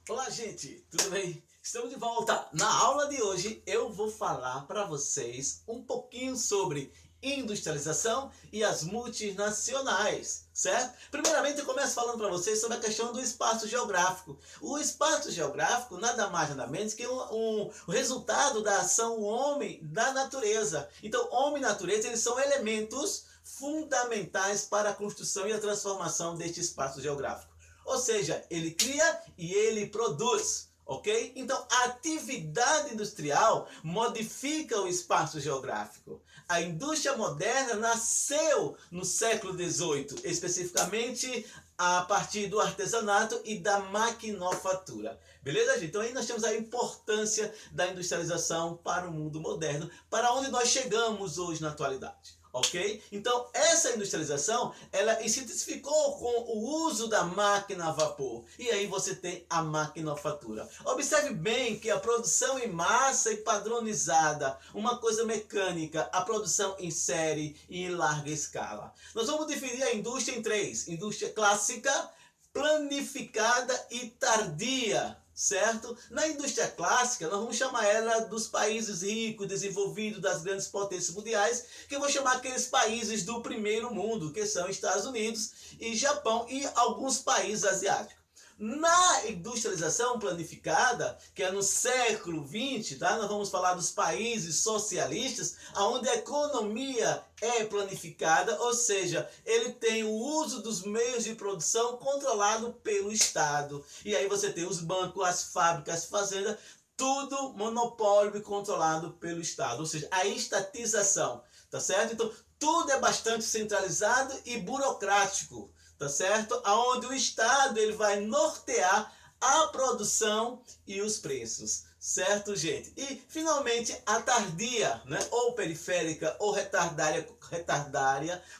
Olá, gente, tudo bem? Estamos de volta. Na aula de hoje eu vou falar para vocês um pouquinho sobre industrialização e as multinacionais, certo? Primeiramente eu começo falando para vocês sobre a questão do espaço geográfico. O espaço geográfico nada mais nada menos que o resultado da ação homem da natureza. Então, homem e natureza, eles são elementos fundamentais para a construção e a transformação deste espaço geográfico. Ou seja, ele cria e ele produz, ok? Então, a atividade industrial modifica o espaço geográfico. A indústria moderna nasceu no século XVIII, especificamente a partir do artesanato e da maquinofatura. Beleza, gente? Então aí nós temos a importância da industrialização para o mundo moderno, para onde nós chegamos hoje na atualidade. Ok? Então, essa industrialização, ela se intensificou com o uso da máquina a vapor. E aí você tem a maquinofatura. Observe bem que a produção em massa e padronizada, uma coisa mecânica, a produção em série e em larga escala. Nós vamos dividir a indústria em três. Indústria clássica, planificada e tardia. Certo? Na indústria clássica, nós vamos chamar ela dos países ricos, desenvolvidos, das grandes potências mundiais, que eu vou chamar aqueles países do primeiro mundo, que são Estados Unidos e Japão e alguns países asiáticos. Na industrialização planificada, que é no século XX, tá? Nós vamos falar dos países socialistas, onde a economia é planificada, ou seja, ele tem o uso dos meios de produção controlado pelo Estado. E aí você tem os bancos, as fábricas, as fazendas, tudo monopólio e controlado pelo Estado, ou seja, a estatização, tá certo? Então, tudo é bastante centralizado e burocrático, tá certo? Aonde o Estado ele vai nortear a produção e os preços, certo, gente? E finalmente a tardia, né? Ou periférica ou retardária,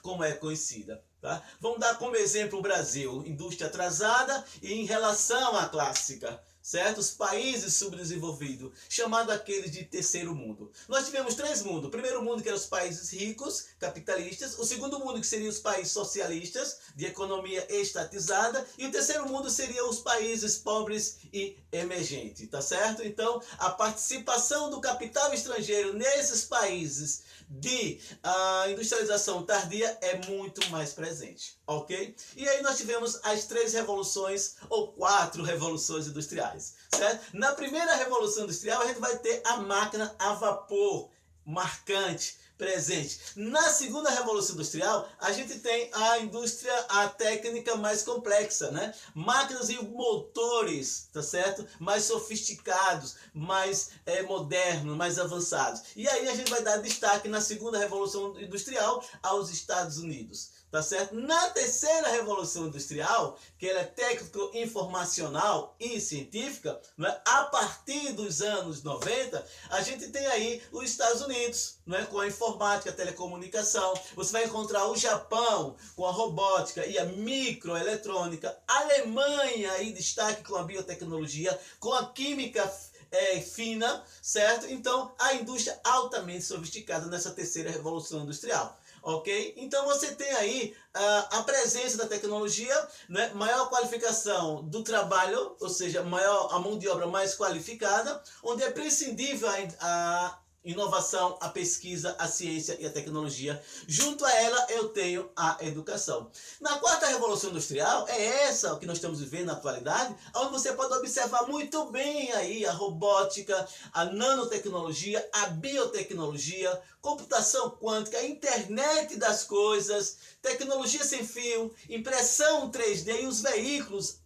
como é conhecida. Tá? Vamos dar como exemplo o Brasil, indústria atrasada e em relação à clássica, certo? Os países subdesenvolvidos, chamado aqueles de terceiro mundo. Nós tivemos três mundos. O primeiro mundo que eram os países ricos, capitalistas. O segundo mundo que seriam os países socialistas, de economia estatizada. E o terceiro mundo seria os países pobres e emergentes, tá certo? Então, a participação do capital estrangeiro nesses países de industrialização tardia é muito mais presente, ok? E aí nós tivemos as três revoluções ou quatro revoluções industriais, certo? Na primeira revolução industrial a gente vai ter a máquina a vapor, marcante, presente. Na segunda revolução industrial, a gente tem a indústria, a técnica mais complexa, né? Máquinas e motores, tá certo? Mais sofisticados, mais modernos, mais avançados. E aí a gente vai dar destaque na segunda revolução industrial aos Estados Unidos. Tá certo? Na terceira revolução industrial, que ela é técnico-informacional e científica, né? A partir dos anos 90, a gente tem aí os Estados Unidos, né? Com a informática, a telecomunicação. Você vai encontrar o Japão com a robótica e a microeletrônica. A Alemanha aí destaque com a biotecnologia, com a química fina, certo? Então, a indústria altamente sofisticada nessa terceira revolução industrial. Ok? Então você tem aí a presença da tecnologia, né? Maior qualificação do trabalho, ou seja, a mão de obra mais qualificada, onde é prescindível a inovação, a pesquisa, a ciência e a tecnologia. Junto a ela eu tenho a educação. Na quarta revolução industrial, é essa que nós estamos vivendo na atualidade, onde você pode observar muito bem aí a robótica, a nanotecnologia, a biotecnologia, computação quântica, a internet das coisas, tecnologia sem fio, impressão 3D e os veículos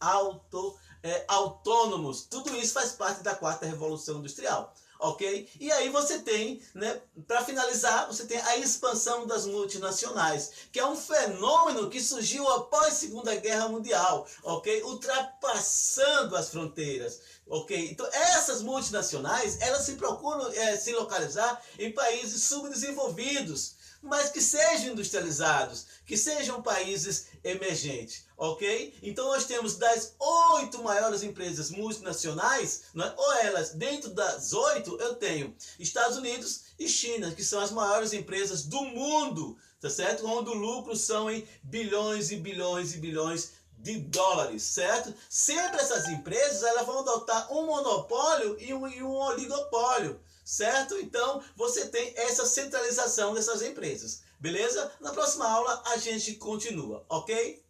autônomos. Tudo isso faz parte da quarta revolução industrial. Ok? E aí você tem, né, para finalizar, você tem a expansão das multinacionais, que é um fenômeno que surgiu após a Segunda Guerra Mundial, ok? Ultrapassando as fronteiras, ok? Então essas multinacionais, elas se procuram se localizar em países subdesenvolvidos, mas que sejam industrializados, que sejam países emergentes, ok? Então nós temos das 8 maiores empresas multinacionais, né? Ou elas, dentro das 8, eu tenho Estados Unidos e China, que são as maiores empresas do mundo, tá certo? Onde o lucro são em bilhões e bilhões e bilhões de dólares, certo? Sempre essas empresas elas vão adotar um monopólio e um oligopólio, certo? Então, você tem essa centralização dessas empresas, beleza? Na próxima aula a gente continua, ok?